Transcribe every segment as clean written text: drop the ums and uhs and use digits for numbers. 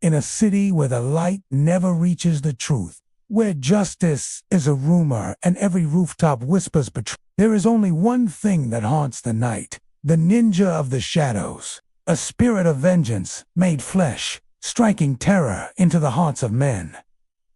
in a city where the light never reaches the truth, where justice is a rumor and every rooftop whispers betrayal. There is only one thing that haunts the night, the ninja of the shadows, a spirit of vengeance made flesh, striking terror into the hearts of men.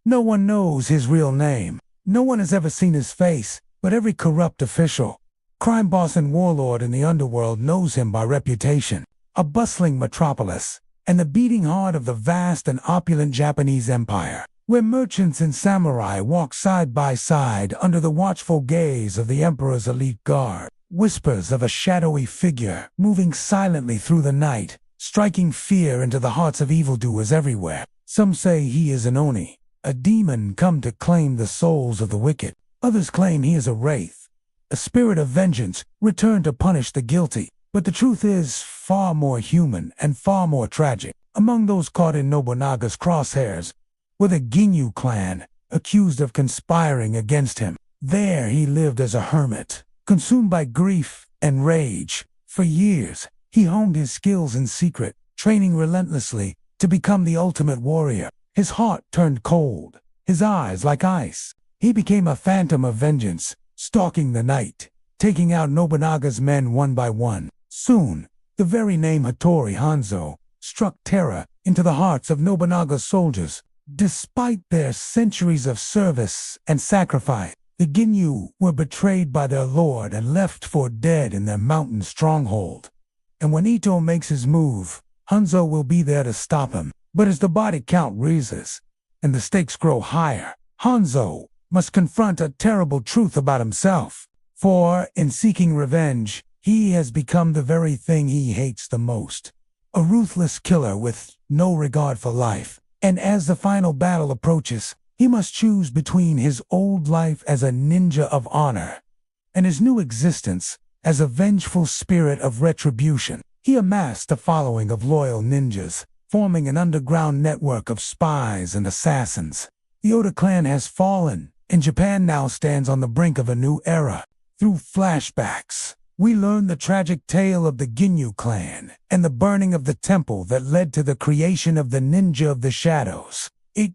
No one knows his real name. No one has ever seen his face, but every corrupt official, crime boss and warlord in the underworld knows him by reputation. A bustling metropolis, and the beating heart of the vast and opulent Japanese empire, where merchants and samurai walk side by side under the watchful gaze of the emperor's elite guard. Whispers of a shadowy figure moving silently through the night, striking fear into the hearts of evildoers everywhere. Some say he is an Oni, a demon come to claim the souls of the wicked. Others claim he is a wraith, a spirit of vengeance returned to punish the guilty. But the truth is far more human and far more tragic. Among those caught in Nobunaga's crosshairs were the Ginyu clan, accused of conspiring against him. There he lived as a hermit, consumed by grief and rage. For years, he honed his skills in secret, training relentlessly to become the ultimate warrior. His heart turned cold, his eyes like ice. He became a phantom of vengeance, stalking the night, taking out Nobunaga's men one by one. Soon, the very name Hattori Hanzo struck terror into the hearts of Nobunaga's soldiers. Despite their centuries of service and sacrifice, the Ginyu were betrayed by their lord and left for dead in their mountain stronghold. And when Ito makes his move, Hanzo will be there to stop him. But as the body count rises and the stakes grow higher, Hanzo must confront a terrible truth about himself. For, in seeking revenge, he has become the very thing he hates the most. A ruthless killer with no regard for life. And as the final battle approaches, he must choose between his old life as a ninja of honor and his new existence as a vengeful spirit of retribution. He amassed a following of loyal ninjas, forming an underground network of spies and assassins. The Oda clan has fallen, and Japan now stands on the brink of a new era. Through flashbacks, we learn the tragic tale of the Ginyu clan and the burning of the temple that led to the creation of the Ninja of the Shadows.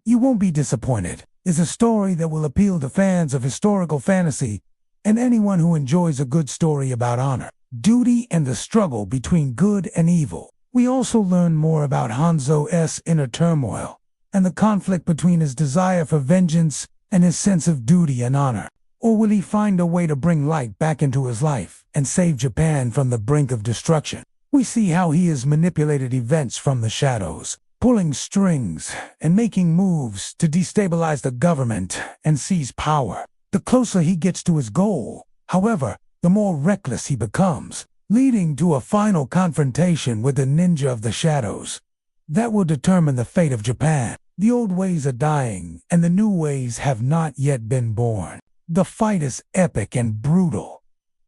You won't be disappointed, is a story that will appeal to fans of historical fantasy and anyone who enjoys a good story about honor, duty, and the struggle between good and evil. We also learn more about Hanzo's inner turmoil and the conflict between his desire for vengeance and his sense of duty and honor. Or will he find a way to bring light back into his life and save Japan from the brink of destruction? We see how he has manipulated events from the shadows, pulling strings and making moves to destabilize the government and seize power. The closer he gets to his goal, however, the more reckless he becomes, leading to a final confrontation with the Ninja of the Shadows. That will determine the fate of Japan. The old ways are dying, and the new ways have not yet been born. The fight is epic and brutal,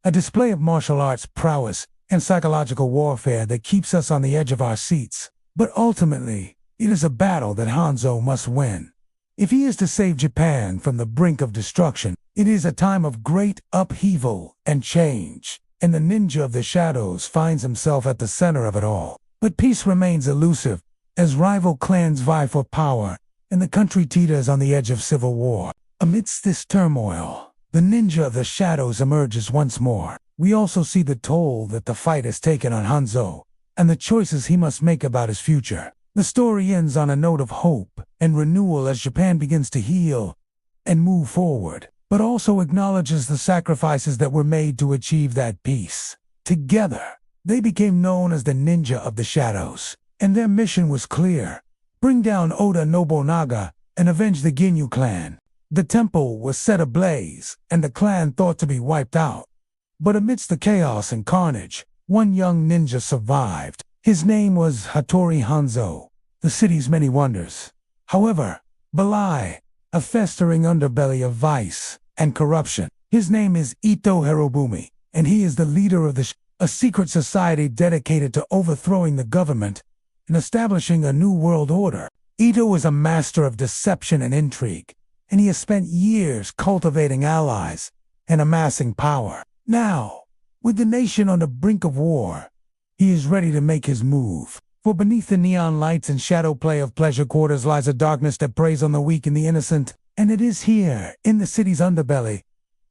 a display of martial arts prowess and psychological warfare that keeps us on the edge of our seats. But ultimately, it is a battle that Hanzo must win. If he is to save Japan from the brink of destruction, it is a time of great upheaval and change, and the Ninja of the Shadows finds himself at the center of it all. But peace remains elusive, as rival clans vie for power, and the country teeters on the edge of civil war. Amidst this turmoil, the Ninja of the Shadows emerges once more. We also see the toll that the fight has taken on Hanzo, and the choices he must make about his future. The story ends on a note of hope and renewal as Japan begins to heal and move forward, but also acknowledges the sacrifices that were made to achieve that peace. Together, they became known as the Ninja of the Shadows, and their mission was clear: bring down Oda Nobunaga and avenge the Ginyu clan. The temple was set ablaze, and the clan thought to be wiped out. But amidst the chaos and carnage, one young ninja survived. His name was Hattori Hanzo, the city's many wonders. However, belie a festering underbelly of vice and corruption. His name is Ito Hirobumi, and he is the leader of a secret society dedicated to overthrowing the government and establishing a new world order. Ito is a master of deception and intrigue, and he has spent years cultivating allies and amassing power. Now, with the nation on the brink of war, he is ready to make his move. For beneath the neon lights and shadow play of pleasure quarters lies a darkness that preys on the weak and the innocent. And it is here, in the city's underbelly,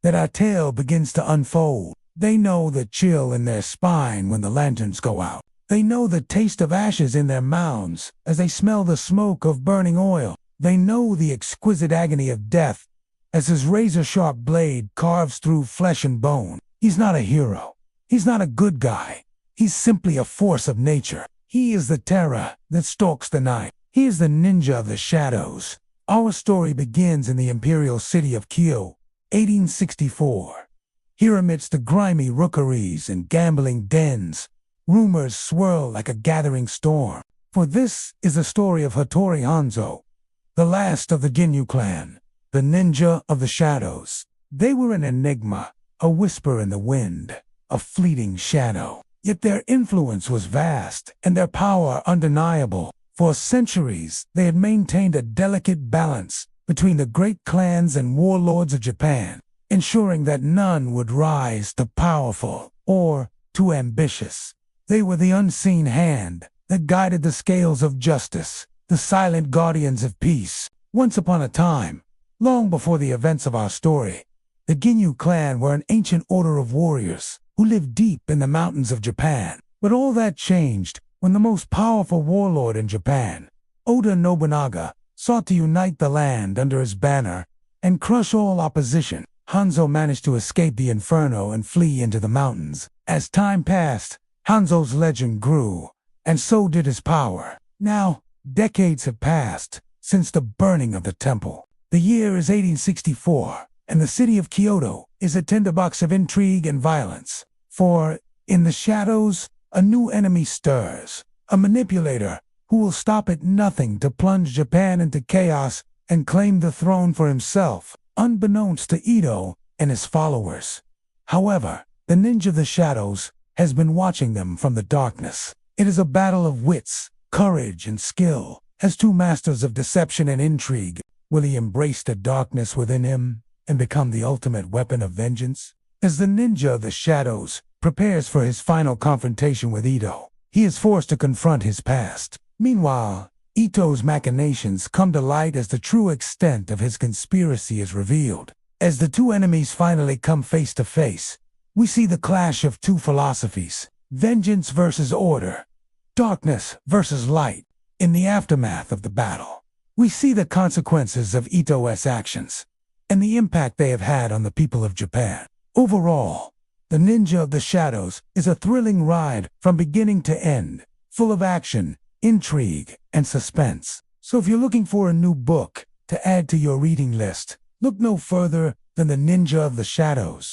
that our tale begins to unfold. They know the chill in their spine when the lanterns go out. They know the taste of ashes in their mouths as they smell the smoke of burning oil. They know the exquisite agony of death as his razor-sharp blade carves through flesh and bone. He's not a hero. He's not a good guy. He's simply a force of nature. He is the terror that stalks the night. He is the ninja of the shadows. Our story begins in the imperial city of Kyo, 1864. Here amidst the grimy rookeries and gambling dens, rumors swirl like a gathering storm. For this is the story of Hattori Hanzo, the last of the Ginyu clan, the ninja of the shadows. They were an enigma, a whisper in the wind, a fleeting shadow. Yet their influence was vast and their power undeniable. For centuries, they had maintained a delicate balance between the great clans and warlords of Japan, ensuring that none would rise too powerful or too ambitious. They were the unseen hand that guided the scales of justice, the silent guardians of peace. Once upon a time, long before the events of our story, the Ginyu clan were an ancient order of warriors who lived deep in the mountains of Japan. But all that changed when the most powerful warlord in Japan, Oda Nobunaga, sought to unite the land under his banner and crush all opposition. Hanzo managed to escape the inferno and flee into the mountains. As time passed, Hanzo's legend grew, and so did his power. Now, decades have passed since the burning of the temple. The year is 1864, and the city of Kyoto is a tinderbox of intrigue and violence. For, in the shadows, a new enemy stirs, a manipulator who will stop at nothing to plunge Japan into chaos and claim the throne for himself, unbeknownst to Ito and his followers. However, the ninja of the shadows has been watching them from the darkness. It is a battle of wits, courage, and skill. As two masters of deception and intrigue, will he embrace the darkness within him and become the ultimate weapon of vengeance? As the ninja of the shadows prepares for his final confrontation with Ito, he is forced to confront his past. Meanwhile, Ito's machinations come to light as the true extent of his conspiracy is revealed. As the two enemies finally come face to face, we see the clash of two philosophies, vengeance versus order, darkness versus light. In the aftermath of the battle, we see the consequences of Ito's actions and the impact they have had on the people of Japan. Overall, The Ninja of the Shadows is a thrilling ride from beginning to end, full of action, intrigue, and suspense. So if you're looking for a new book to add to your reading list, look no further than The Ninja of the Shadows.